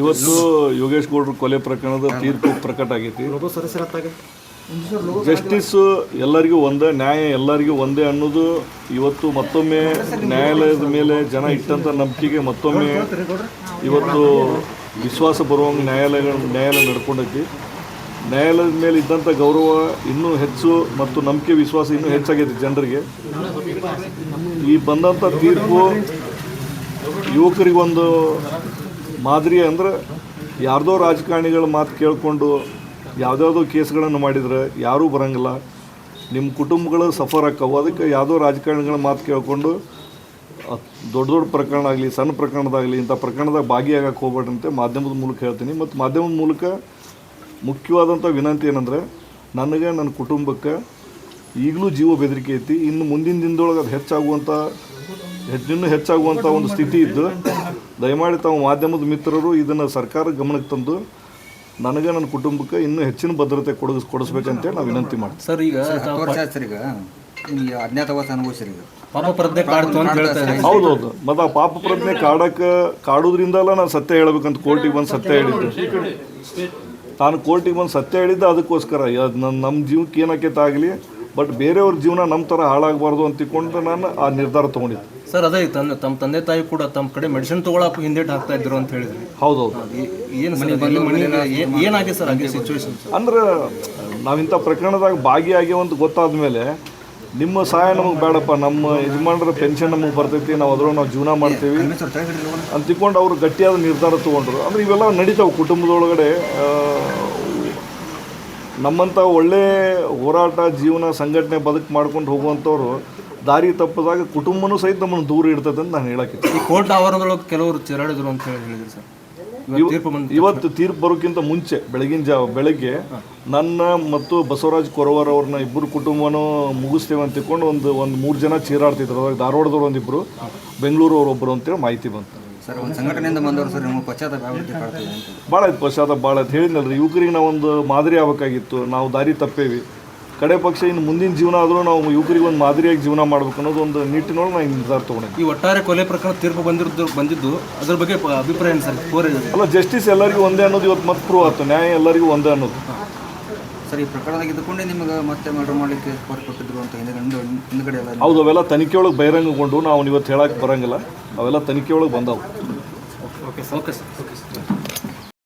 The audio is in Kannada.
ಇವತ್ತು ಯೋಗೇಶ್ ಗೌಡ್ರ ಕೊಲೆ ಪ್ರಕರಣದ ತೀರ್ಪು ಪ್ರಕಟ ಆಗೈತಿ. ಜಸ್ಟಿಸ್ ಎಲ್ಲರಿಗೂ ಒಂದೇ, ನ್ಯಾಯ ಎಲ್ಲರಿಗೂ ಒಂದೇ ಅನ್ನೋದು ಇವತ್ತು ಮತ್ತೊಮ್ಮೆ ನ್ಯಾಯಾಲಯದ ಮೇಲೆ ಜನ ಇಟ್ಟಂಥ ನಂಬಿಕೆಗೆ ಮತ್ತೊಮ್ಮೆ ಇವತ್ತು ವಿಶ್ವಾಸ ಬರುವಂಗೆ ನ್ಯಾಯಾಲಯ ನಡ್ಕೊಂಡೈತಿ. ನ್ಯಾಯಾಲಯದ ಮೇಲೆ ಇದ್ದಂಥ ಗೌರವ ಇನ್ನೂ ಹೆಚ್ಚು ಮತ್ತು ನಂಬಿಕೆ ವಿಶ್ವಾಸ ಇನ್ನೂ ಹೆಚ್ಚಾಗೈತಿ ಜನರಿಗೆ. ಈ ಬಂದಂಥ ತೀರ್ಪು ಯುವಕರಿಗೊಂದು ಮಾದರಿ. ಅಂದ್ರೆ ಯಾರ್ದೋ ರಾಜಕಾರಣಿಗಳ ಮಾತು ಕೇಳಿಕೊಂಡು ಯಾವುದ್ಯಾವುದೋ ಕೇಸ್ಗಳನ್ನು ಮಾಡಿದರೆ ಯಾರೂ ಬರೋಂಗಿಲ್ಲ, ನಿಮ್ಮ ಕುಟುಂಬಗಳು ಸಫರ್ ಆಕ್ಕವು. ಅದಕ್ಕೆ ಯಾವುದೋ ರಾಜಕಾರಣಿಗಳ ಮಾತು ಕೇಳಿಕೊಂಡು ದೊಡ್ಡ ದೊಡ್ಡ ಪ್ರಕರಣ ಆಗಲಿ ಸಣ್ಣ ಪ್ರಕರಣದಾಗಲಿ ಇಂಥ ಪ್ರಕರಣದಾಗ ಭಾಗಿಯಾಗಕ್ಕೆ ಹೋಗ್ಬೇಡ್ರಂತೆ ಮಾಧ್ಯಮದ ಮೂಲಕ ಹೇಳ್ತೀನಿ. ಮತ್ತು ಮಾಧ್ಯಮದ ಮೂಲಕ ಮುಖ್ಯವಾದಂಥ ವಿನಂತಿ ಏನಂದರೆ, ನನಗೆ ನನ್ನ ಕುಟುಂಬಕ್ಕೆ ಈಗಲೂ ಜೀವ ಬೆದರಿಕೆ ಐತಿ. ಇನ್ನು ಮುಂದಿನ ದಿನದೊಳಗೆ ಅದು ಇನ್ನೂ ಹೆಚ್ಚಾಗುವಂಥ ಒಂದು ಸ್ಥಿತಿ ಇದ್ದು ದಯಮಾಡಿ ತಾವು ಮಾಧ್ಯಮದ ಮಿತ್ರರು ಇದನ್ನು ಸರ್ಕಾರ ಗಮನಕ್ಕೆ ತಂದು ನನಗೆ ನನ್ನ ಕುಟುಂಬಕ್ಕೆ ಇನ್ನೂ ಹೆಚ್ಚಿನ ಭದ್ರತೆ ಕೊಡಿಸ್ಬೇಕಂತೇಳಿ ನಾವು ವಿನಂತಿ ಮಾಡ್ತೀವಿ. ಸರ್, ಈಗ ಅಜ್ಞಾತವಾಸ ಅನುಭವಿಸಿರಿ, ಪಾಪ ಪ್ರಜ್ಞೆ ಕಾಡ್ತು ಅಂತ ಹೇಳ್ತಾರೆ. ಹೌದೌದು, ಮತ್ತು ಆ ಪಾಪ ಪ್ರಜ್ಞೆ ಕಾಡೋದ್ರಿಂದಲ್ಲ ನಾನು ಸತ್ಯ ಹೇಳ್ಬೇಕಂತ ಕೋರ್ಟಿಗೆ ಬಂದು ಸತ್ಯ ಹೇಳಿದ್ದು. ನಾನು ಕೋರ್ಟಿಗೆ ಬಂದು ಸತ್ಯ ಹೇಳಿದ್ದೆ ಅದಕ್ಕೋಸ್ಕರ. ನಮ್ಮ ಜೀವಕ್ಕೆ ಏನಾಕೈತಾಗಲಿ, ಬಟ್ ಬೇರೆಯವ್ರ ಜೀವನ ನಮ್ಮ ಥರ ಹಾಳಾಗಬಾರ್ದು ಅಂತ ತಿಳ್ಕೊಂಡು ನಾನು ಆ ನಿರ್ಧಾರ ತೊಗೊಂಡಿದ್ದೆ. ಸರ್, ಅದೇ ತಮ್ಮ ತಂದೆ ತಾಯಿ ಕೂಡ ತಮ್ಮ ಕಡೆ ಮೆಡಿಸಿನ್ ತೊಗೊಳಕ್ಕೂ ಹಿಂದೇಟು ಹಾಕ್ತಾ ಇದ್ರು ಅಂತ ಹೇಳಿದ್ರಿ. ಹೌದೌದು. ಏನಾಗಿದೆ ಸರ್ ಹಾಗೆ ಸಿಚುವೇಶನ್? ಅಂದ್ರೆ ನಾವಿಂಥ ಪ್ರಕರಣದಾಗ ಭಾಗಿಯಾಗ್ಯಾವ ಅಂತ ಗೊತ್ತಾದ ಮೇಲೆ ನಿಮ್ಮ ಸಹಾಯ ನಮಗೆ ಬೇಡಪ್ಪ, ನಮ್ಮ ಯಜಮಾನರ ಪೆನ್ಷನ್ ನಮಗೆ ಬರ್ತೈತಿ, ನಾವು ಅದ್ರೊಳಗೆ ನಾವು ಜೀವನ ಮಾಡ್ತೀವಿ ಅಂತ ತಿಳ್ಕೊಂಡು ಅವರು ಗಟ್ಟಿಯಾದ ನಿರ್ಧಾರ ತೊಗೊಂಡ್ರು. ಅಂದರೆ ಇವೆಲ್ಲ ನಡೀತಾವೆ ಕುಟುಂಬದೊಳಗಡೆ. ನಮ್ಮಂಥ ಒಳ್ಳೆ ಹೋರಾಟ ಜೀವನ ಸಂಘಟನೆ ಬದುಕು ಮಾಡ್ಕೊಂಡು ಹೋಗುವಂಥವ್ರು ದಾರಿ ತಪ್ಪದಾಗ ಕುಟುಂಬನೂ ಸಹಿತ ನಮ್ಮನ್ನು ದೂರ ಇಡ್ತದೆ ಅಂತ ನಾನು ಹೇಳಕ್ಕೆ. ಈ ಕೋರ್ಟ್ ಆವರಣದೊಳಗೆ ಕೆಲವರು ಚೆರಾಡಿದ್ರು ಅಂತ ಹೇಳಿದ್ರು ಸರ್. ಇವತ್ತು ತೀರ್ಪು ಬರೋಕ್ಕಿಂತ ಮುಂಚೆ ಬೆಳಗ್ಗೆ ನನ್ನ ಮತ್ತು ಬಸವರಾಜ್ ಕೊರವರ್ ಅವ್ರನ್ನ ಇಬ್ಬರು ಕುಟುಂಬನೂ ಮುಗಿಸ್ತೇವೆ ಅಂತ ತಿಳ್ಕೊಂಡು ಒಂದು 3 ಜನ ಚೀರಾಡ್ತಿದ್ರು. ಅವಾಗ ಧಾರವಾಡದವ್ರು ಒಂದಿಬ್ಬರು, ಬೆಂಗಳೂರು ಅವರೊಬ್ಬರು ಅಂತೇಳಿ ಮಾಹಿತಿ ಬಂತು. ಸರ್, ಒಂದು ಸಂಘಟನೆಯಿಂದ ಬಂದವರು ಸರ್, ನಿಮಗೆ ಪಶ್ಚಾತ್ತಾಪ ಭಾಳ ಆಯ್ತು. ಪಶ್ಚಾತ್ತಾಪ ಭಾಳ ಆಯ್ತು. ಹೇಳಿದ್ನಲ್ರಿ, ಯುವಕರಿಗೆ ನಾವೊಂದು ಮಾದರಿ ಆಗಬೇಕಾಗಿತ್ತು. ನಾವು ದಾರಿ ತಪ್ಪೇವಿ. ಕಡೆ ಪಕ್ಷ ಇನ್ನು ಮುಂದಿನ ಜೀವನ ಆದರೂ ನಾವು ಯುವಕರಿಗೆ ಒಂದು ಮಾದರಿಯಾಗಿ ಜೀವನ ಮಾಡಬೇಕು ಅನ್ನೋದು ಒಂದು ನಿಟ್ಟಿನೊಳಗೆ ನಾನು ನಿರ್ಧಾರ ತೊಗೊಂಡಿದ್ದೆ. ಈ ಒಟ್ಟಾರೆ ಕೊಲೆ ಪ್ರಕರಣ ತೀರ್ಪು ಬಂದಿದ್ದು ಅದ್ರ ಬಗ್ಗೆ ಅಭಿಪ್ರಾಯ ಏನು ಸರ್? ಅಲ್ಲ, ಜಸ್ಟಿಸ್ ಎಲ್ಲರಿಗೂ ಒಂದೇ ಅನ್ನೋದು ಇವತ್ತು ಮತ್ತೆ ಪ್ರೂವ್ ಆಯ್ತು. ನ್ಯಾಯ ಎಲ್ಲರಿಗೂ ಒಂದೇ ಅನ್ನೋದು. ಸರ್, ಈ ಪ್ರಕರಣದಾಗ ಇದ್ದುಕೊಂಡೇ ನಿಮಗೆ ಮತ್ತೆ ಮರ್ಡರ್ ಮಾಡಲಿಕ್ಕೆ ಕೊಟ್ಟಿದ್ರು ಅಂತ ಹಿಂದ್ಗಡೆ ಎಲ್ಲ? ಹೌದು, ಅವೆಲ್ಲ ತನಿಖೆ ಒಳಗೆ ಬಹಿರಂಗಗೊಂಡು ನಾವು ಇವತ್ತು ಹೇಳಕ್ಕೆ ಬರೋಂಗಿಲ್ಲ. ಅವೆಲ್ಲ ತನಿಖೆ ಒಳಗೆ ಬಂದವು. Okay sir.